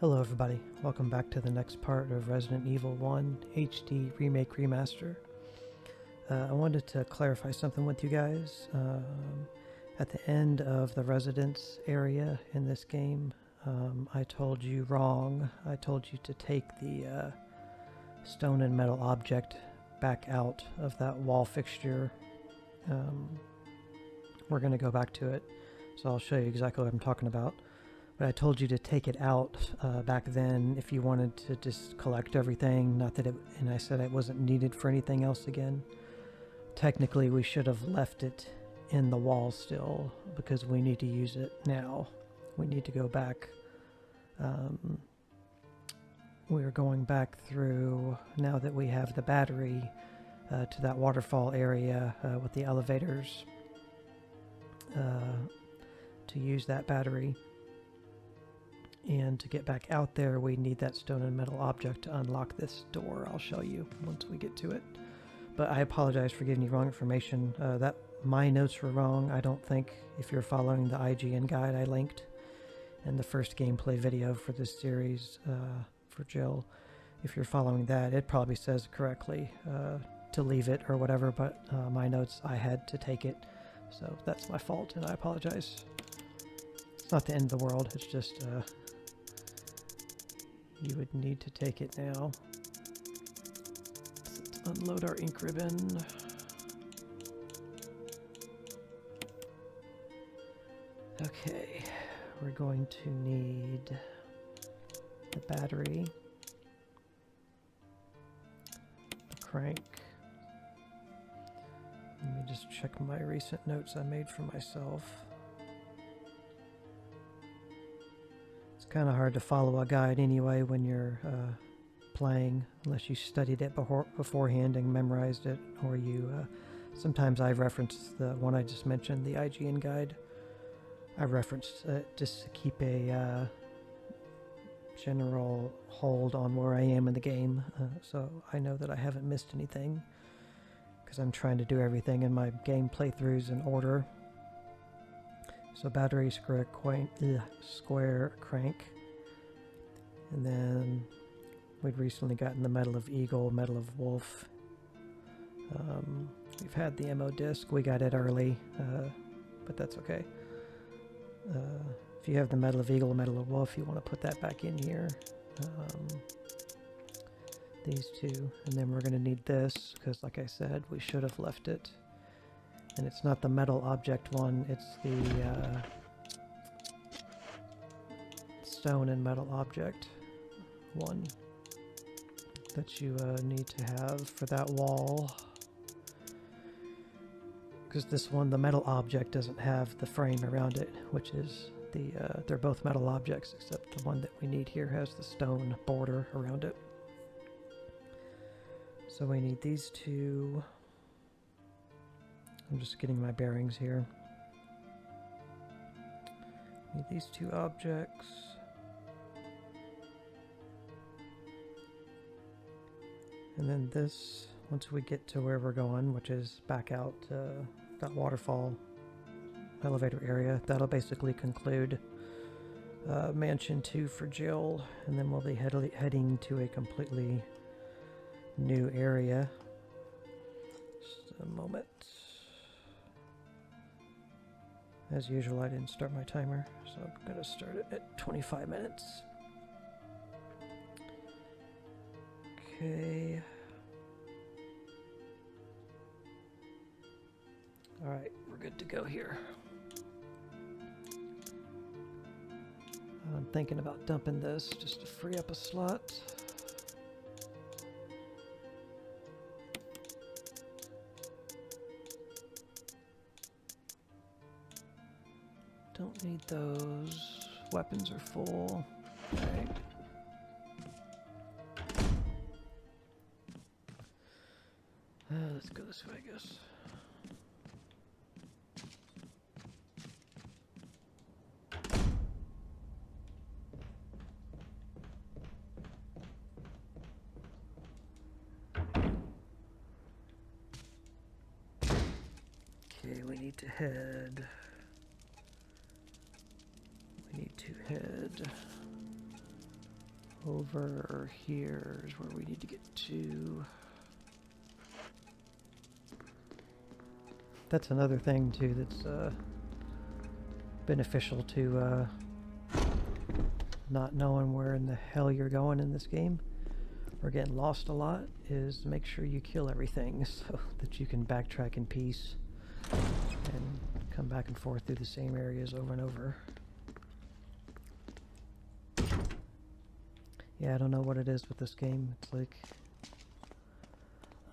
Hello everybody, welcome back to the next part of Resident Evil 1 HD Remake Remaster. I wanted to clarify something with you guys. At the end of the residence area in this game, I told you wrong. I told you to take the stone and metal object back out of that wall fixture. We're going to go back to it, so I'll show you exactly what I'm talking about. But I told you to take it out back then if you wanted to just collect everything, not that it, and I said it wasn't needed for anything else again. Technically, we should have left it in the wall still because we need to use it now. We need to go back. We're going back through, now that we have the battery, to that waterfall area with the elevators to use that battery. And to get back out there, we need that stone and metal object to unlock this door. I'll show you once we get to it. But I apologize for giving you wrong information. That my notes were wrong. I don't think, if you're following the IGN guide I linked in the first gameplay video for this series for Jill, if you're following that, it probably says correctly to leave it or whatever, but my notes, I had to take it. So that's my fault, and I apologize. It's not the end of the world, it's just you would need to take it now. Let's unload our ink ribbon. Okay, we're going to need the battery, the crank. Let me just check my recent notes I made for myself. Kind of hard to follow a guide anyway when you're playing, unless you studied it beforehand and memorized it, or you sometimes I reference the one I just mentioned, the IGN guide. I referenced it just to keep a general hold on where I am in the game, so I know that I haven't missed anything, because I'm trying to do everything in my game playthroughs in order. So battery, square crank, and then we'd recently gotten the Medal of Eagle, Medal of Wolf. We've had the ammo disc, we got it early, but that's okay. If you have the Medal of Eagle, Medal of Wolf, you want to put that back in here. These two, and then we're going to need this, because like I said, we should have left it. And it's not the metal object one, it's the stone and metal object one that you need to have for that wall. Because this one, the metal object, doesn't have the frame around it, which is the, they're both metal objects, except the one that we need here has the stone border around it. So we need these two. I'm just getting my bearings here. Need these two objects. And then this, once we get to where we're going, which is back out that waterfall elevator area, that'll basically conclude Mansion 2 for Jill, and then we'll be heading to a completely new area. Just a moment. As usual, I didn't start my timer, so I'm going to start it at 25 minutes. Okay. Alright, we're good to go here. I'm thinking about dumping this just to free up a slot. Don't need those. Weapons are full. Okay. Let's go this way, I guess. Okay, we need to head. Over here is where we need to get to. That's another thing too that's beneficial to not knowing where in the hell you're going in this game, or getting lost a lot, is make sure you kill everything so that you can backtrack in peace and come back and forth through the same areas over and over. Yeah, I don't know what it is with this game. It's like,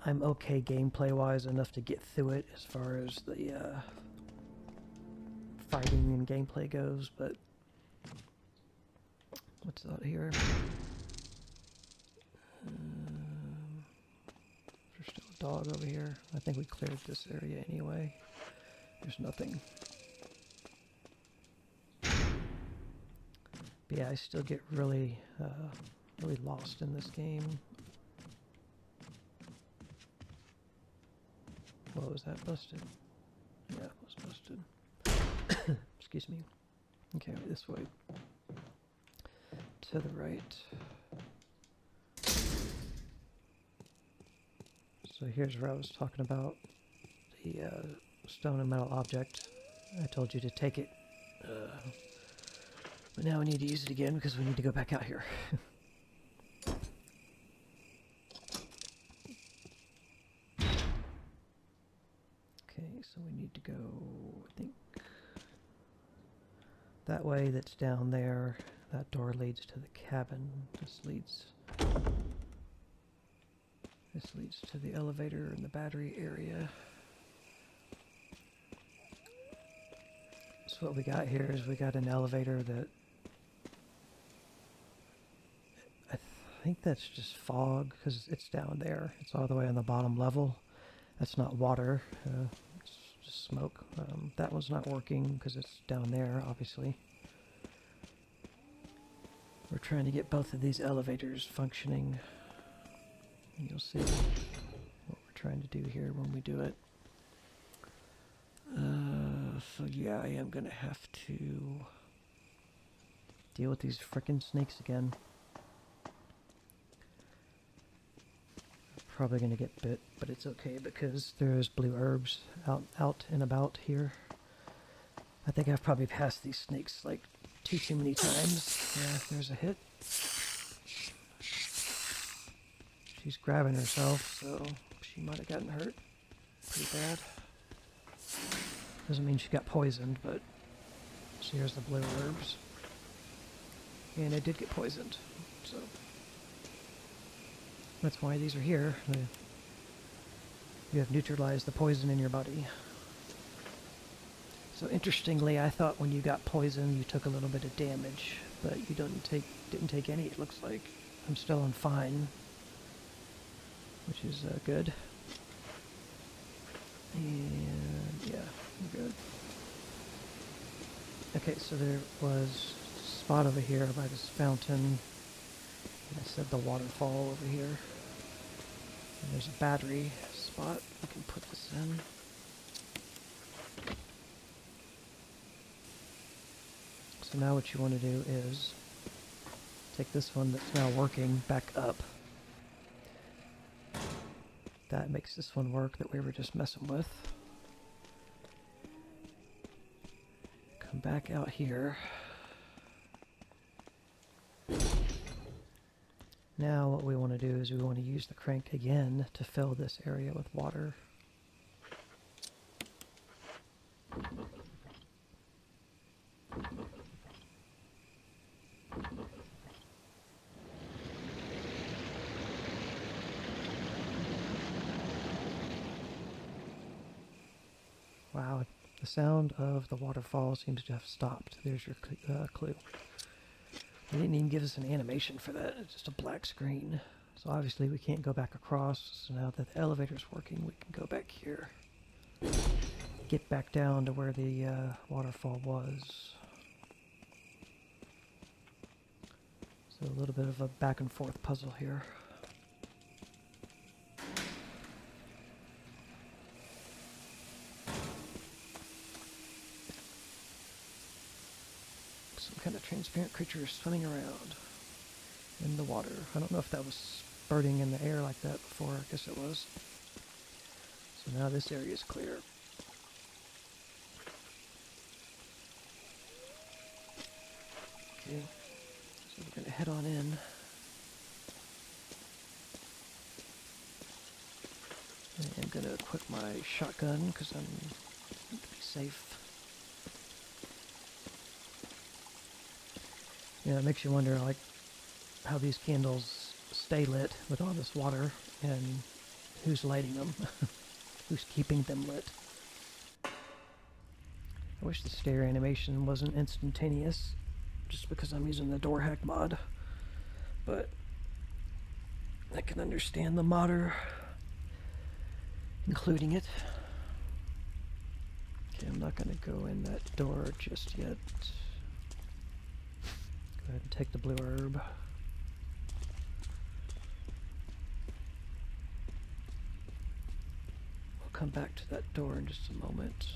I'm okay gameplay-wise enough to get through it as far as the fighting and gameplay goes, but what's out here? There's still a dog over here. I think we cleared this area anyway. There's nothing. But yeah, I still get really lost in this game. What was that? Busted? Yeah, it was busted. Excuse me. Okay, this way. To the right. So here's where I was talking about the stone and metal object. I told you to take it. But now we need to use it again because we need to go back out here. Okay, so we need to go, I think, that way. That's down there. That door leads to the cabin. This leads to the elevator and the battery area. So what we got here is we got an elevator that I think that's just fog because it's down there. It's all the way on the bottom level. That's not water. It's just smoke. That one's not working because it's down there, obviously. We're trying to get both of these elevators functioning. And you'll see what we're trying to do here when we do it. So yeah, I am going to have to deal with these frickin' snakes again. Probably going to get bit, but it's okay because there's blue herbs out and about here. I think I've probably passed these snakes like too many times. Yeah, there's a hit. She's grabbing herself, so she might have gotten hurt pretty bad. Doesn't mean she got poisoned, but so here's the blue herbs. And I did get poisoned, so that's why these are here. You have neutralized the poison in your body. So interestingly, I thought when you got poisoned, you took a little bit of damage, but you didn't take any. It looks like I'm still on fine, which is good. And yeah, we're good. Okay, so there was a spot over here by this fountain. And I said the waterfall over here. And there's a battery spot. We can put this in. So now what you want to do is take this one that's now working back up. That makes this one work that we were just messing with. Come back out here. Now what we want to do is we want to use the crank again to fill this area with water. Wow, the sound of the waterfall seems to have stopped. There's your clue. They didn't even give us an animation for that. It's just a black screen. So obviously we can't go back across. So now that the elevator's working, we can go back here. Get back down to where the waterfall was. So a little bit of a back and forth puzzle here. Some kind of transparent creature is swimming around in the water. I don't know if that was spurting in the air like that before. I guess it was. So now this area is clear. Okay, so we're going to head on in. I'm going to equip my shotgun because I'm going to be safe. Yeah, it makes you wonder, like, how these candles stay lit with all this water, and who's lighting them, who's keeping them lit. I wish the stair animation wasn't instantaneous, just because I'm using the door hack mod, but I can understand the modder including it. Okay, I'm not going to go in that door just yet. Go ahead and take the blue herb. We'll come back to that door in just a moment.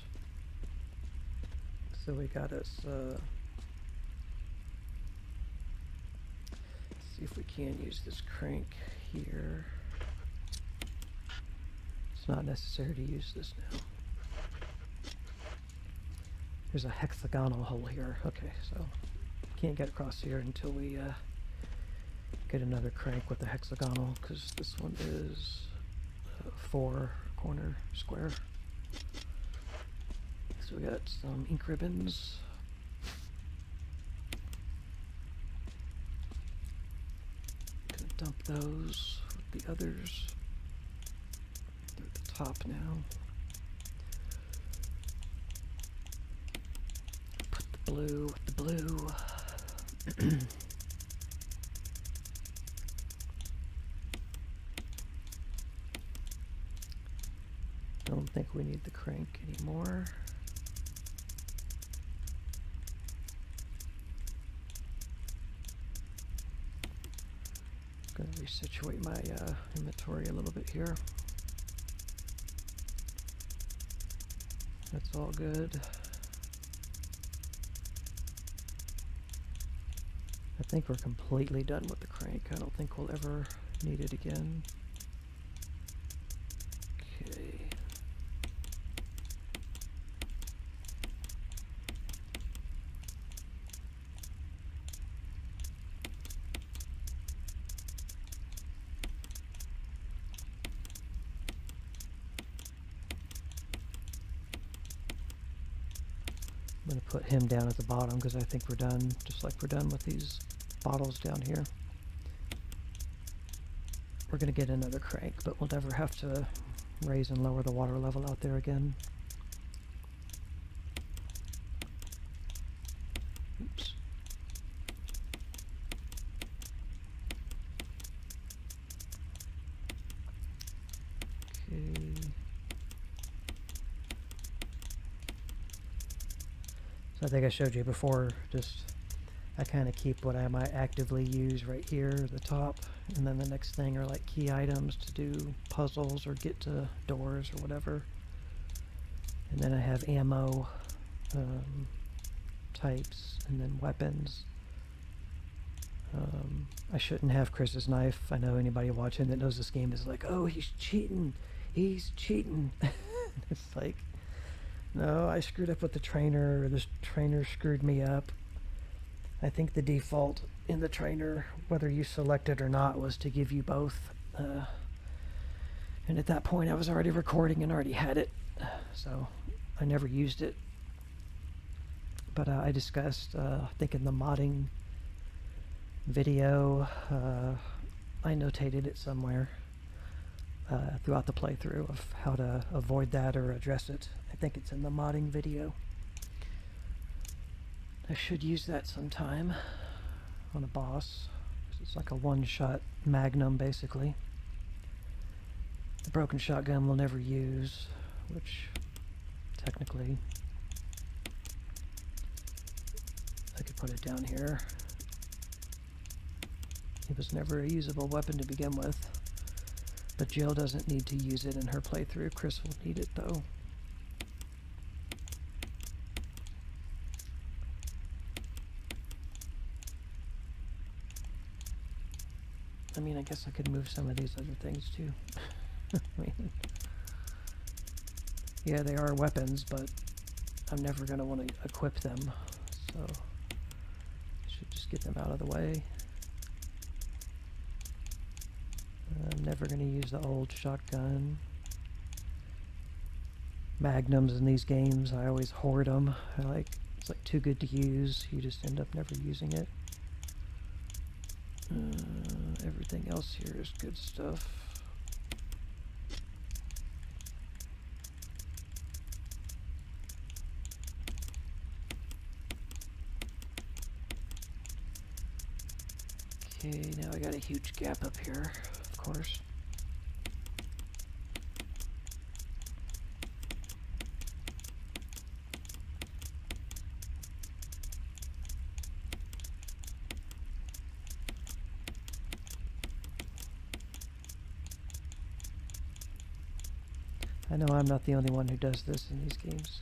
So we got us, see if we can use this crank here. It's not necessary to use this now. There's a hexagonal hole here. Okay, so can't get across here until we get another crank with the hexagonal, because this one is 4 corner square. So we got some ink ribbons. Gonna dump those with the others. They're at the top now. Put the blue with the blue. Don't think we need the crank anymore. Going to resituate my inventory a little bit here. That's all good. I think we're completely done with the crank. I don't think we'll ever need it again. Okay. I'm going to put him down at the bottom because I think we're done, just like we're done with these bottles down here. We're going to get another crank, but we'll never have to raise and lower the water level out there again. Oops. Okay. So I think I showed you before, just I kind of keep what I might actively use right here at the top, and then the next thing are like key items to do puzzles or get to doors or whatever. And then I have ammo types, and then weapons. I shouldn't have Chris's knife. I know anybody watching that knows this game is like, oh, he's cheating. He's cheating. It's like, no, I screwed up with the trainer, or this trainer screwed me up. I think the default in the trainer, whether you select it or not, was to give you both. And at that point I was already recording and already had it, so I never used it. But I discussed, I think in the modding video, I notated it somewhere throughout the playthrough of how to avoid that or address it. I think it's in the modding video. I should use that sometime on a boss. It's like a one-shot magnum, basically. The broken shotgun we'll never use, which technically I could put it down here. It was never a usable weapon to begin with, but Jill doesn't need to use it in her playthrough. Chris will need it though. I mean, I guess I could move some of these other things too. I mean, yeah, they are weapons, but I'm never going to want to equip them, so I should just get them out of the way. I'm never going to use the old shotgun. Magnums in these games, I always hoard them. It's like too good to use. You just end up never using it. Everything else here is good stuff. Okay, now I got a huge gap up here, of course. I know I'm not the only one who does this in these games.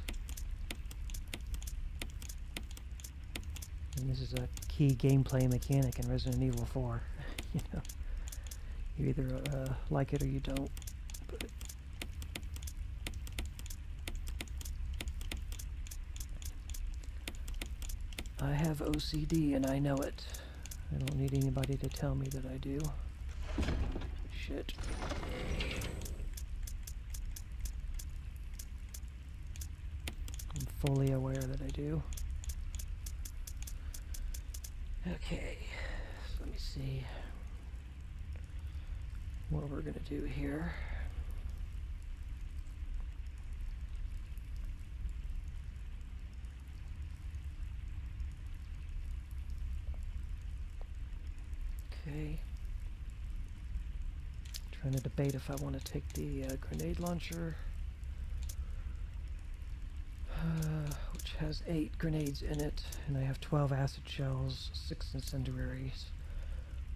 And this is a key gameplay mechanic in Resident Evil 4. You know, you either like it or you don't. But I have OCD and I know it. I don't need anybody to tell me that I do. Shit. I'm fully aware that I do. Okay, so let me see what we're going to do here. Okay. Trying to debate if I want to take the grenade launcher, which has 8 grenades in it, and I have 12 acid shells, 6 incendiaries.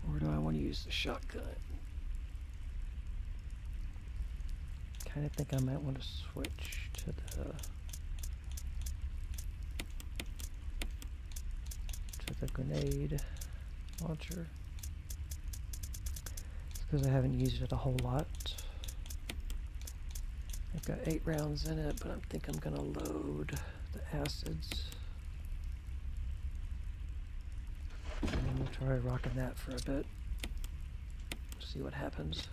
Or do I want to use the shotgun? Kind of think I might want to switch to the grenade launcher. It's because I haven't used it a whole lot. I've got 8 rounds in it, but I think I'm going to load the acids. And then we'll try rocking that for a bit. See what happens.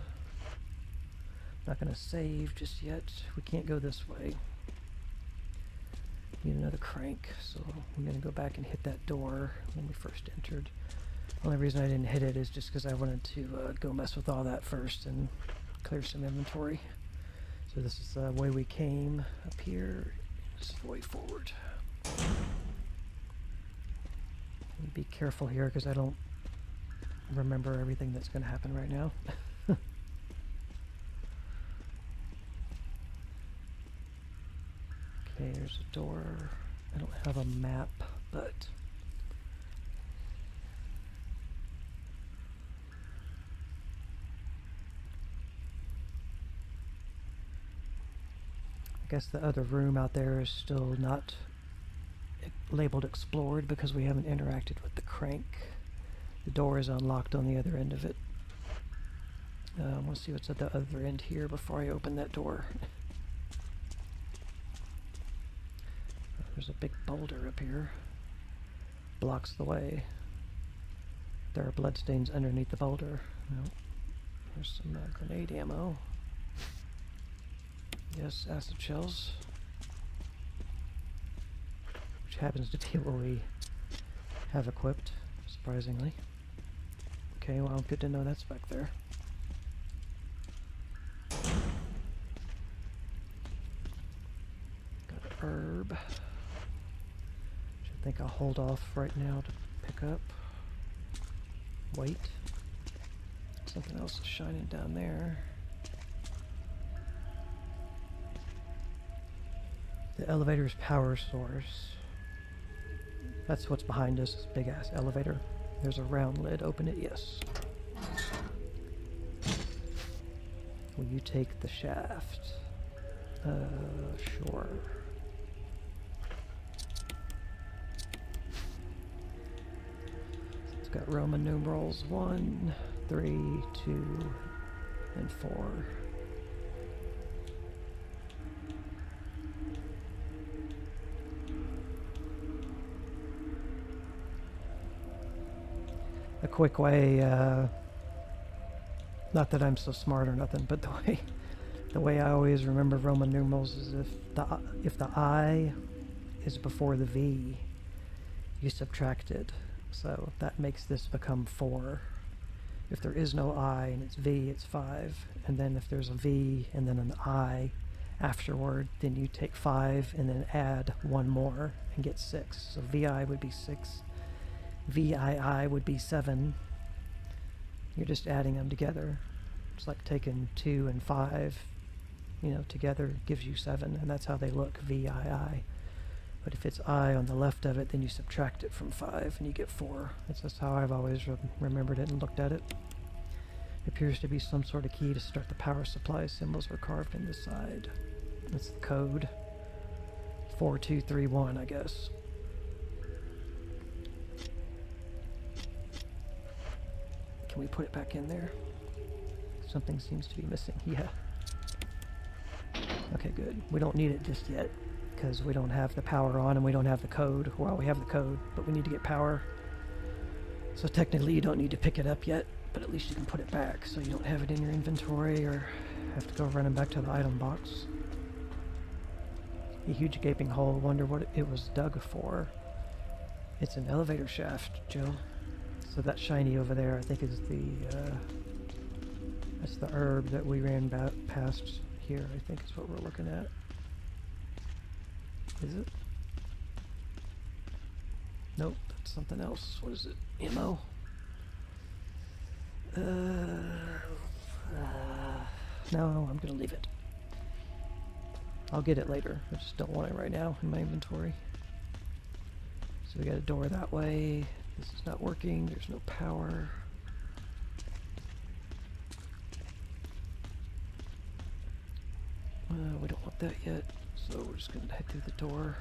Not going to save just yet. We can't go this way. Need another crank, so I'm going to go back and hit that door when we first entered. The only reason I didn't hit it is just because I wanted to go mess with all that first and clear some inventory. So this is the way we came up here. This is the way forward. Be careful here because I don't remember everything that's going to happen right now. Okay, there's a door. I don't have a map, but I guess the other room out there is still not labeled explored because we haven't interacted with the crank. The door is unlocked on the other end of it. I want to see what's at the other end here before I open that door. There's a big boulder up here. Blocks the way. There are bloodstains underneath the boulder. No. There's some grenade ammo. Yes, acid shells. Which happens to be what we have equipped, surprisingly. Okay, well, good to know that's back there. Got an herb. Which I think I'll hold off right now to pick up. Wait. Something else is shining down there. The elevator's power source. That's what's behind us, this big ass elevator. There's a round lid. Open it, yes. Will you take the shaft? Sure. It's got Roman numerals 1, 3, 2, and 4. A quick way, not that I'm so smart or nothing, but the way I always remember Roman numerals is if the I is before the V, you subtract it. So that makes this become 4. If there is no I and it's V, it's 5. And then if there's a V and then an I afterward, then you take 5 and then add 1 more and get 6. So VI would be 6. VII would be 7. You're just adding them together. It's like taking 2 and 5, you know, together gives you 7, and that's how they look, VII. But if it's I on the left of it, then you subtract it from 5 and you get 4. That's just how I've always remembered it and looked at it. It appears to be some sort of key to start the power supply. Symbols are carved in the side. That's the code. 4231, I guess. Can we put it back in there? Something seems to be missing. Yeah. Okay, good. We don't need it just yet because we don't have the power on and we don't have the code. Well, we have the code, but we need to get power. So technically you don't need to pick it up yet, but at least you can put it back so you don't have it in your inventory or have to go running back to the item box. A huge gaping hole. Wonder what it was dug for. It's an elevator shaft, Joe. So that shiny over there, I think, is the, that's the herb that we ran past here, I think is what we're looking at. Is it? Nope, that's something else. What is it? Ammo? No, I'm gonna leave it. I'll get it later. I just don't want it right now in my inventory. So we got a door that way. This is not working. There's no power. We don't want that yet, so we're just going to head through the door.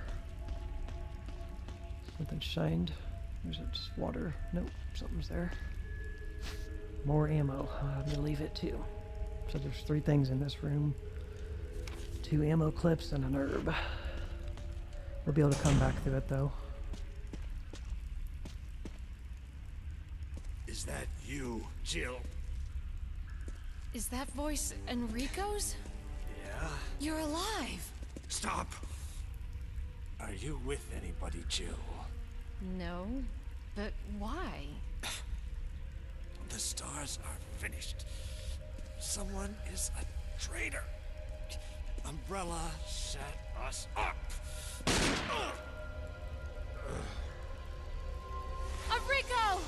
Something shined. There's just water. Nope, something's there. More ammo. I'm going to leave it too. So there's 3 things in this room. 2 ammo clips and an herb. We'll be able to come back through it though. Is that you, Jill? Is that voice Enrico's? Yeah? You're alive! Stop! Are you with anybody, Jill? No, but why? The stars are finished. Someone is a traitor. Umbrella set us up. Enrico!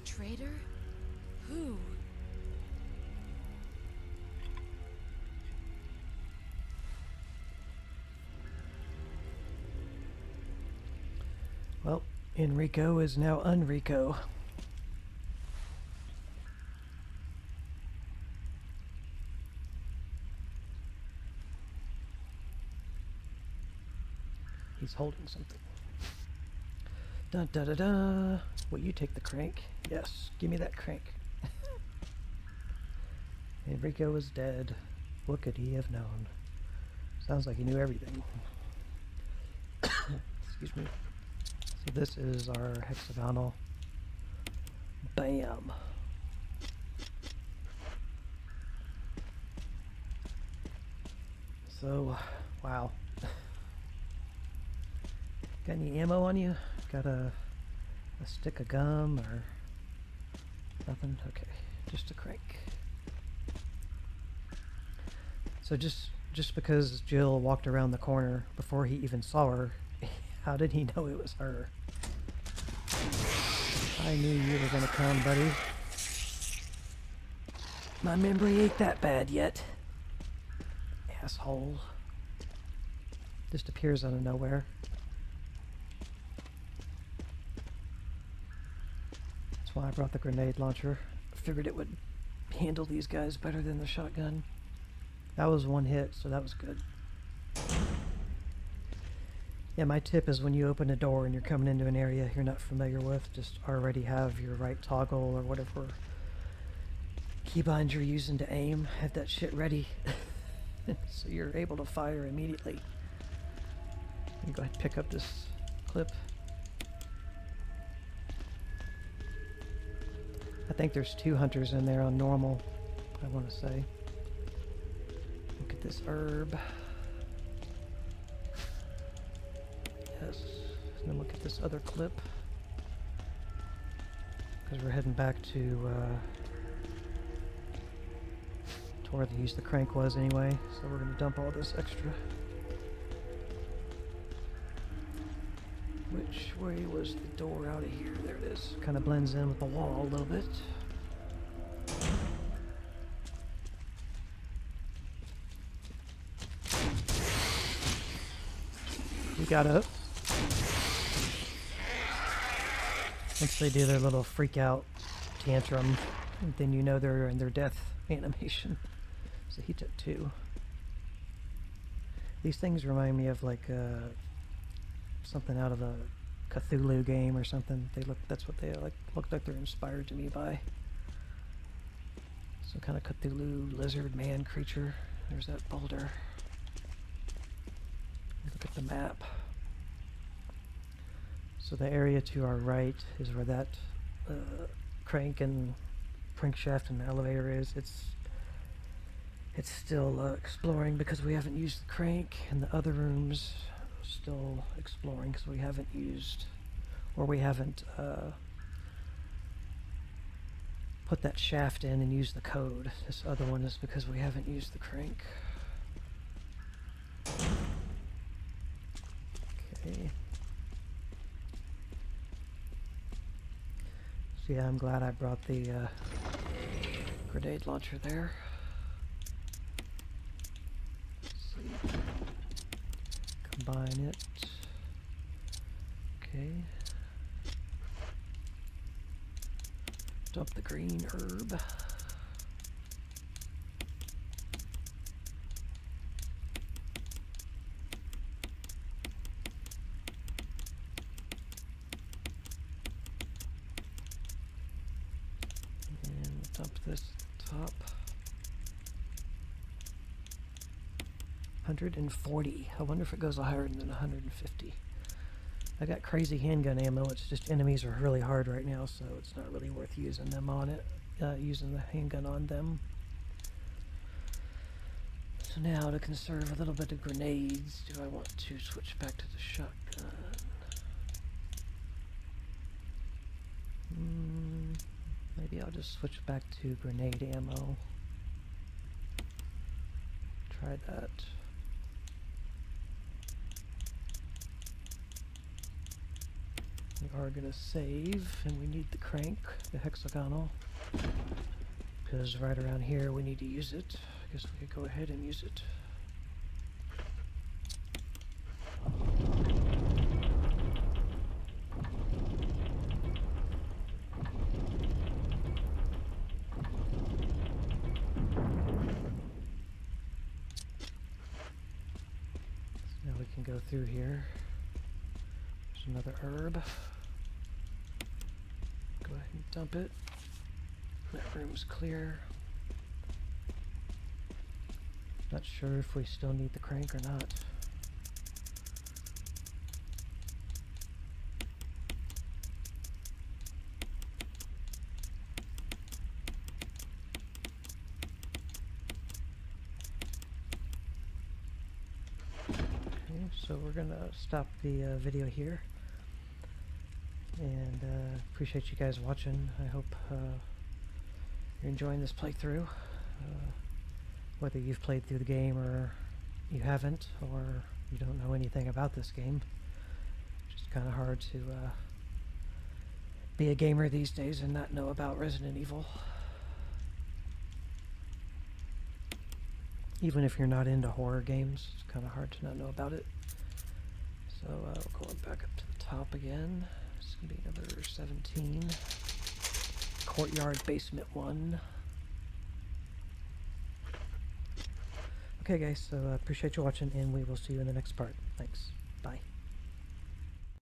Traitor? Who? Well, Enrico is now Unrico. He's holding something. Dun da da da. Will you take the crank? Yes, give me that crank. Enrico is dead. What could he have known? Sounds like he knew everything. Excuse me. So this is our hexagonal. Bam. So, wow. Got any ammo on you? Got a stick of gum or nothing? Okay, just a crank. So just because Jill walked around the corner before he even saw her, how did he know it was her? I knew you were gonna come, buddy. My memory ain't that bad yet. Asshole. Just appears out of nowhere. That's why I brought the grenade launcher. Figured it would handle these guys better than the shotgun. That was one hit, so that was good. Yeah, my tip is when you open a door and you're coming into an area you're not familiar with, just already have your right toggle or whatever keybind you're using to aim. Have that shit ready so you're able to fire immediately. Let me go ahead and pick up this clip. I think there's 2 hunters in there on normal, I want to say. Look at this herb. Yes. And then look at this other clip. Because we're heading back to where they used the crank was anyway. So we're going to dump all this extra. Which way was the door out of here? There it is. Kind of blends in with the wall a little bit. We got up. Once they do their little freak out tantrum, then you know they're in their death animation. So he took 2. These things remind me of like something out of a Cthulhu game or something. That's what they like. Look like they're inspired to me by some kind of Cthulhu lizard man creature. There's that boulder. Look at the map. So the area to our right is where that crank and crankshaft and the elevator is. It's still exploring because we haven't used the crank, and the other rooms still exploring because we haven't used, or we haven't put that shaft in and used the code. This other one is because we haven't used the crank. Okay. So yeah, I'm glad I brought the grenade launcher there. Let's see. Combine it. Okay. Dump the green herb. And dump this top. 140. I wonder if it goes higher than 150. I got crazy handgun ammo. It's just enemies are really hard right now, so it's not really worth using them on it. Using the handgun on them. So now to conserve a little bit of grenades, do I want to switch back to the shotgun? Maybe I'll just switch back to grenade ammo. Try that. We are going to save, and we need the crank, the hexagonal, because right around here we need to use it. I guess we could go ahead and use it. So now we can go through here. There's another herb. Go ahead and dump it. That room's clear. Not sure if we still need the crank or not. Okay, so we're gonna stop the video here. And appreciate you guys watching. I hope you're enjoying this playthrough. Whether you've played through the game or you haven't, or you don't know anything about this game. It's just kind of hard to be a gamer these days and not know about Resident Evil. Even if you're not into horror games, it's kind of hard to not know about it. So we're going back up to the top again. It's going to be number 17. Courtyard Basement 1. Okay guys, so appreciate you watching, and we will see you in the next part. Thanks. Bye.